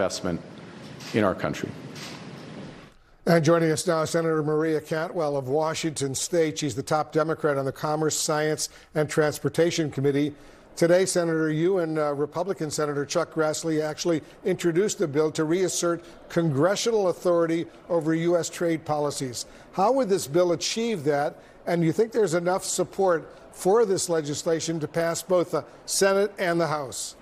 investment in our country. And joining us now, Senator Maria Cantwell of Washington State. She's the top Democrat on the Commerce, Science, and Transportation Committee. Today, Senator, you and Republican Senator Chuck Grassley actually introduced a bill to reassert congressional authority over U.S. trade policies. How would this bill achieve that? And do you think there's enough support for this legislation to pass both the Senate and the House?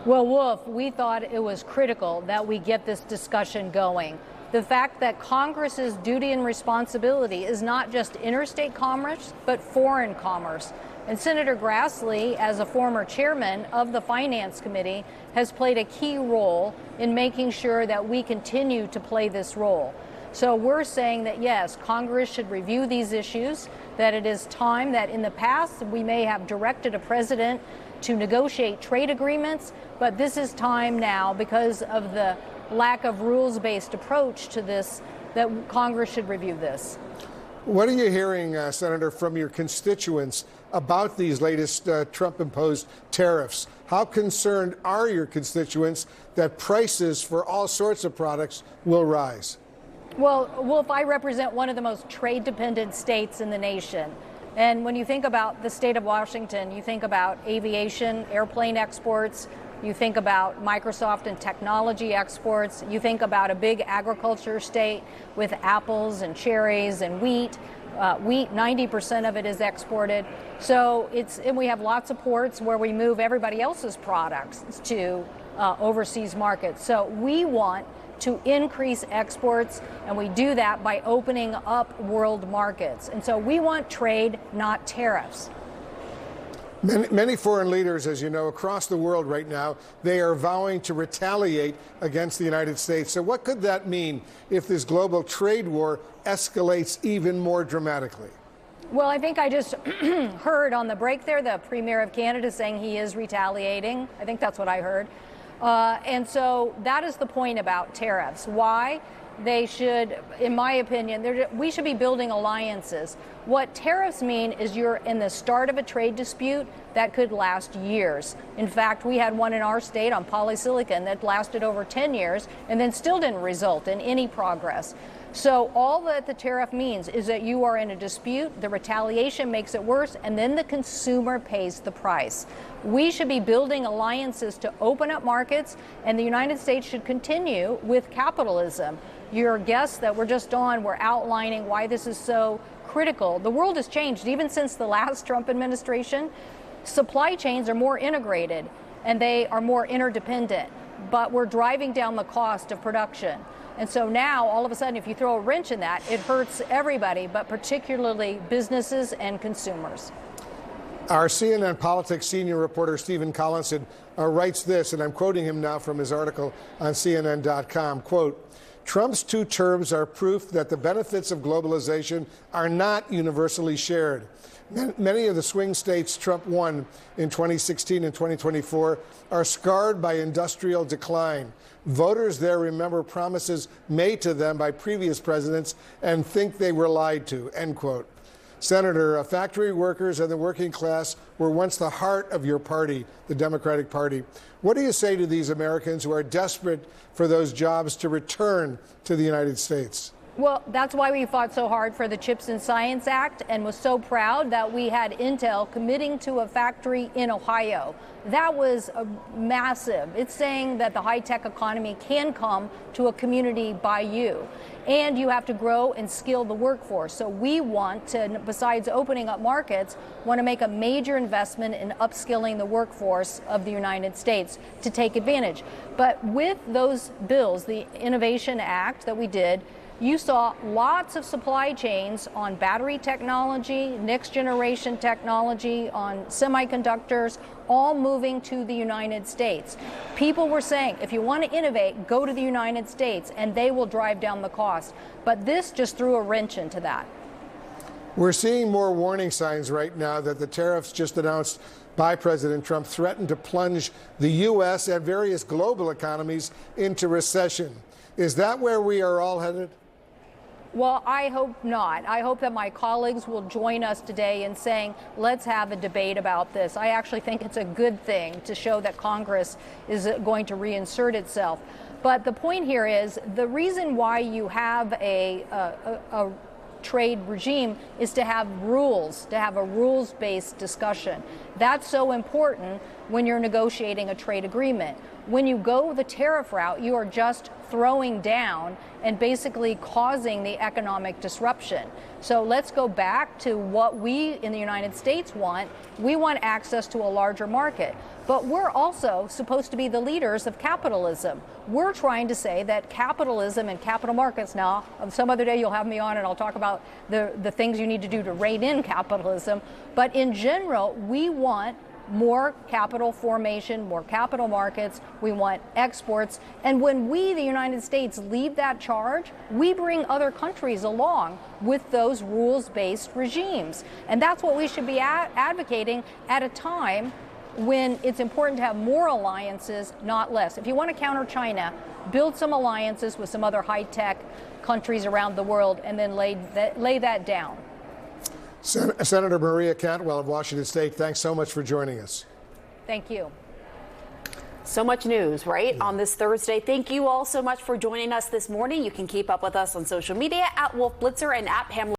Well, Wolf, we thought it was critical that we get this discussion going. The fact that Congress's duty and responsibility is not just interstate commerce, but foreign commerce. And Senator Grassley, as a former chairman of the Finance Committee, has played a key role in making sure that we continue to play this role. So we're saying that, yes, Congress should review these issues, that it is time that in the past we may have directed a president to negotiate trade agreements, but this is time now because of the lack of rules-based approach to this, that Congress should review this. What are you hearing, Senator, from your constituents about these latest Trump-imposed tariffs? How concerned are your constituents that prices for all sorts of products will rise? Well, Wolf, I represent one of the most trade-dependent states in the nation. And when you think about the state of Washington, you think about aviation, airplane exports, you think about Microsoft and technology exports. You think about a big agriculture state with apples and cherries and wheat. Wheat, 90% of it is exported. So and we have lots of ports where we move everybody else's products to overseas markets. So we want to increase exports, and we do that by opening up world markets. And so we want trade, not tariffs. Many foreign leaders, as you know, across the world right now, they are vowing to retaliate against the United States. So what could that mean if this global trade war escalates even more dramatically? Well, I think I just heard on the break there the Premier of Canada saying he is retaliating. I think that's what I heard. And so that is the point about tariffs. Why? They should, in my opinion, we should be building alliances. What tariffs mean is you're in the start of a trade dispute that could last years. In fact, we had one in our state on polysilicon that lasted over 10 years and then still didn't result in any progress. So all that the tariff means is that you are in a dispute, the retaliation makes it worse, and then the consumer pays the price. We should be building alliances to open up markets, and the United States should continue with capitalism. Your guests that were just on were outlining why this is so critical. The world has changed even since the last Trump administration. Supply chains are more integrated and they are more interdependent, but we're driving down the cost of production. And so now, all of a sudden, if you throw a wrench in that, it hurts everybody, but particularly businesses and consumers. Our CNN Politics senior reporter, Stephen Collinson, writes this, and I'm quoting him now from his article on CNN.com, quote, Trump's 2 terms are proof that the benefits of globalization are not universally shared. Many of the swing states Trump won in 2016 and 2024 are scarred by industrial decline. Voters there remember promises made to them by previous presidents and think they were lied to, end quote. Senator, factory workers and the working class were once the heart of your party, the Democratic Party. What do you say to these Americans who are desperate for those jobs to return to the United States? Well, that's why we fought so hard for the CHIPS and Science Act and was so proud that we had Intel committing to a factory in Ohio. That was massive. It's saying that the high-tech economy can come to a community by you. And you have to grow and skill the workforce. So we want to, besides opening up markets, want to make a major investment in upskilling the workforce of the United States to take advantage. But with those bills, the Innovation Act that we did, you saw lots of supply chains on battery technology, next generation technology, on semiconductors, all moving to the United States. People were saying, if you want to innovate, go to the United States, and they will drive down the cost. But this just threw a wrench into that. We're seeing more warning signs right now that the tariffs just announced by President Trump threaten to plunge the U.S. and various global economies into recession. Is that where we are all headed? Well, I hope not. I hope that my colleagues will join us today in saying, let's have a debate about this. I actually think it's a good thing to show that Congress is going to reinsert itself. But the point here is the reason why you have a trade regime is to have rules, to have a rules-based discussion. That's so important when you're negotiating a trade agreement. When you go the tariff route, you are just throwing down and basically causing the economic disruption. So let's go back to what we in the United States want. We want access to a larger market. But we're also supposed to be the leaders of capitalism. We're trying to say that capitalism and capital markets, now, some other day you'll have me on and I'll talk about the things you need to do to rein in capitalism. But in general, we want more capital formation, more capital markets. We want exports. And when we, the United States, lead that charge, we bring other countries along with those rules-based regimes. And that's what we should be advocating at a time when it's important to have more alliances, not less. If you want to counter China, build some alliances with some other high-tech countries around the world and then lay that down. Senator Maria Cantwell of Washington State, thanks so much for joining us. Thank you. So much news, right, on this Thursday. Thank you all so much for joining us this morning. You can keep up with us on social media at Wolf Blitzer and at Pamela.